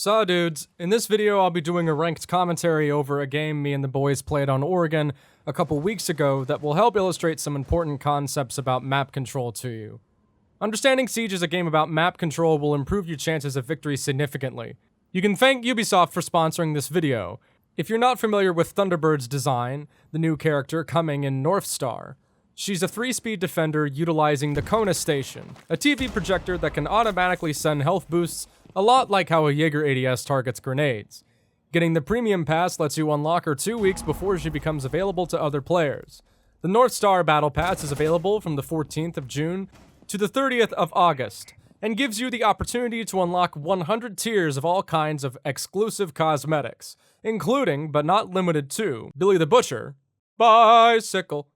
Saw dudes, in this video I'll be doing a ranked commentary over a game me and the boys played on Oregon a couple weeks ago that will help illustrate some important concepts about map control to you. Understanding Siege is a game about map control will improve your chances of victory significantly. You can thank Ubisoft for sponsoring this video. If you're not familiar with Thunderbird's design, the new character coming in North Star, she's a 3-speed defender utilizing the Kona Station, a TV projector that can automatically send health boosts a lot like how a Jaeger ADS targets grenades. Getting the premium pass lets you unlock her 2 weeks before she becomes available to other players. The North Star Battle Pass is available from the 14th of June to the 30th of August, and gives you the opportunity to unlock 100 tiers of all kinds of exclusive cosmetics, including, but not limited to, Billy the Butcher, Bicycle,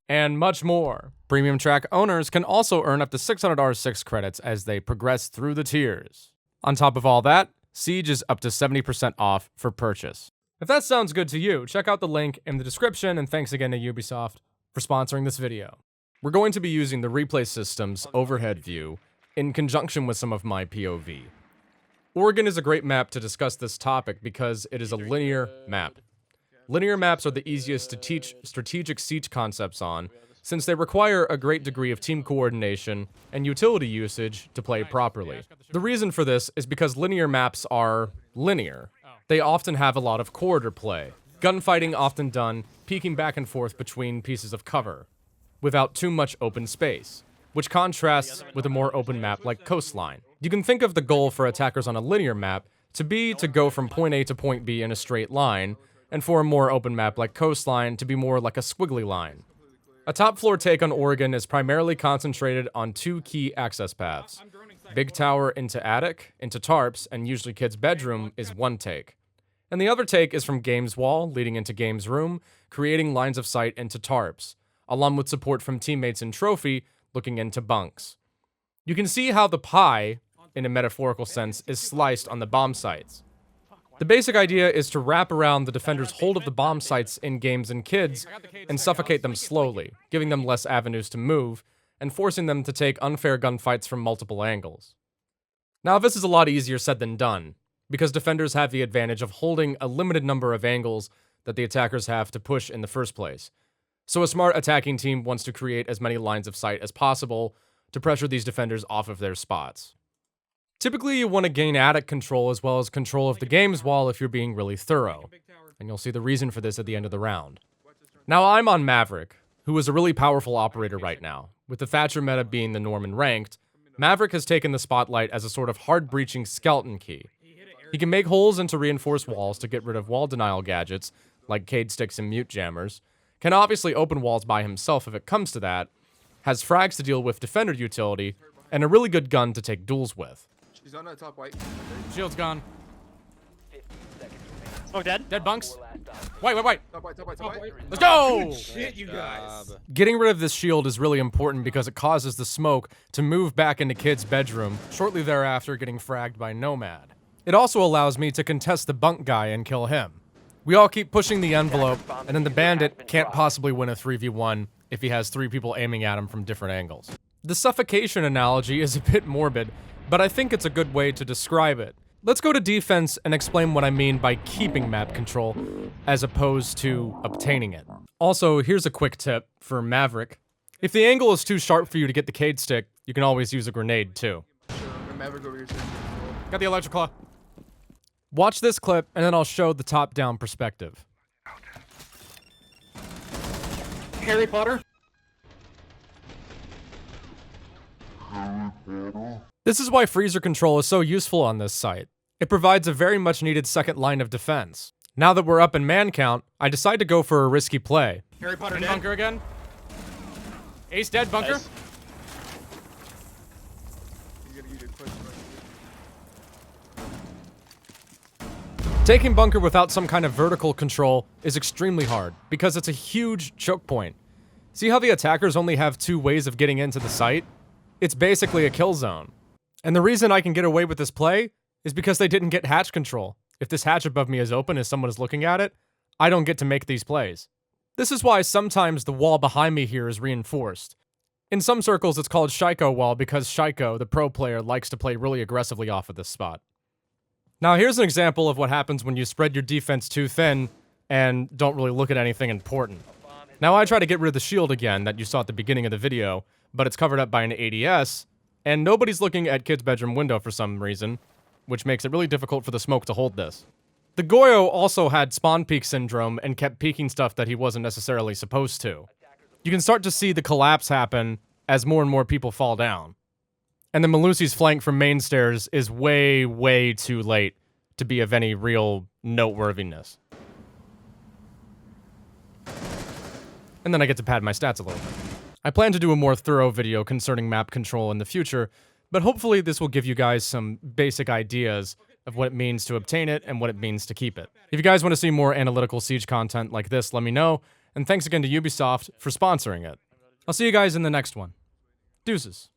and much more. Premium track owners can also earn up to 600 R6 credits as they progress through the tiers. On top of all that, Siege is up to 70% off for purchase. If that sounds good to you, check out the link in the description, and thanks again to Ubisoft for sponsoring this video. We're going to be using the replay system's overhead view in conjunction with some of my POV. Oregon is a great map to discuss this topic because it is a linear map. Linear maps are the easiest to teach strategic siege concepts on, since they require a great degree of team coordination and utility usage to play properly. The reason for this is because linear maps are linear. They often have a lot of corridor play, gunfighting often done peeking back and forth between pieces of cover, without too much open space, which contrasts with a more open map like Coastline. You can think of the goal for attackers on a linear map to be to go from point A to point B in a straight line, and for a more open map like Coastline to be more like a squiggly line. A top floor take on Oregon is primarily concentrated on 2 key access paths. Big tower into attic, into tarps, and usually kid's bedroom is one take. And the other take is from games wall leading into games room, creating lines of sight into tarps, along with support from teammates in trophy looking into bunks. You can see how the pie, in a metaphorical sense, is sliced on the bomb sites. The basic idea is to wrap around the defender's hold of the bomb sites in games and kids and suffocate them slowly, giving them less avenues to move, and forcing them to take unfair gunfights from multiple angles. Now, this is a lot easier said than done, because defenders have the advantage of holding a limited number of angles that the attackers have to push in the first place. So a smart attacking team wants to create as many lines of sight as possible to pressure these defenders off of their spots. Typically, you want to gain attic control as well as control of the games wall if you're being really thorough, and you'll see the reason for this at the end of the round. Now, I'm on Maverick, who is a really powerful operator right now. With the Thatcher meta being the norm in ranked, Maverick has taken the spotlight as a sort of hard-breaching skeleton key. He can make holes into reinforced walls to get rid of wall denial gadgets, like Cade Sticks and Mute Jammers, can obviously open walls by himself if it comes to that, has frags to deal with defender utility, and a really good gun to take duels with. He's on that top white. Shield's gone. Oh, dead? Dead bunks. Wait. Top white. Let's go! Shit, you guys. Getting rid of this shield is really important because it causes the smoke to move back into Kid's bedroom, shortly thereafter getting fragged by Nomad. It also allows me to contest the bunk guy and kill him. We all keep pushing the envelope, and then the bandit can't possibly win a 3v1 if he has 3 people aiming at him from different angles. The suffocation analogy is a bit morbid, but I think it's a good way to describe it. Let's go to defense and explain what I mean by keeping map control, as opposed to obtaining it. Also, here's a quick tip for Maverick. If the angle is too sharp for you to get the Cade Stick, you can always use a grenade too. Maverick over here. Got the electric claw. Watch this clip, and then I'll show the top-down perspective. Harry Potter? This is why freezer control is so useful on this site. It provides a very much needed second line of defense. Now that we're up in man count, I decide to go for a risky play. Harry Potter In dead. bunker again. Ace dead, bunker. Nice. He's gonna use a push right Taking bunker without some kind of vertical control is extremely hard, because it's a huge choke point. See how the attackers only have 2 ways of getting into the site? It's basically a kill zone. And the reason I can get away with this play is because they didn't get hatch control. If this hatch above me is open as someone is looking at it, I don't get to make these plays. This is why sometimes the wall behind me here is reinforced. In some circles, it's called Shaiko wall because Shaiko, the pro player, likes to play really aggressively off of this spot. Now here's an example of what happens when you spread your defense too thin and don't really look at anything important. Now I try to get rid of the shield again that you saw at the beginning of the video, but it's covered up by an ADS, and nobody's looking at kid's bedroom window for some reason, which makes it really difficult for the smoke to hold this. The Goyo also had spawn peak syndrome and kept peeking stuff that he wasn't necessarily supposed to. You can start to see the collapse happen as more and more people fall down. And the Malusi's flank from main stairs is way, way too late to be of any real noteworthiness. And then I get to pad my stats a little bit. I plan to do a more thorough video concerning map control in the future, but hopefully this will give you guys some basic ideas of what it means to obtain it and what it means to keep it. If you guys want to see more analytical Siege content like this, let me know, and thanks again to Ubisoft for sponsoring it. I'll see you guys in the next one. Deuces.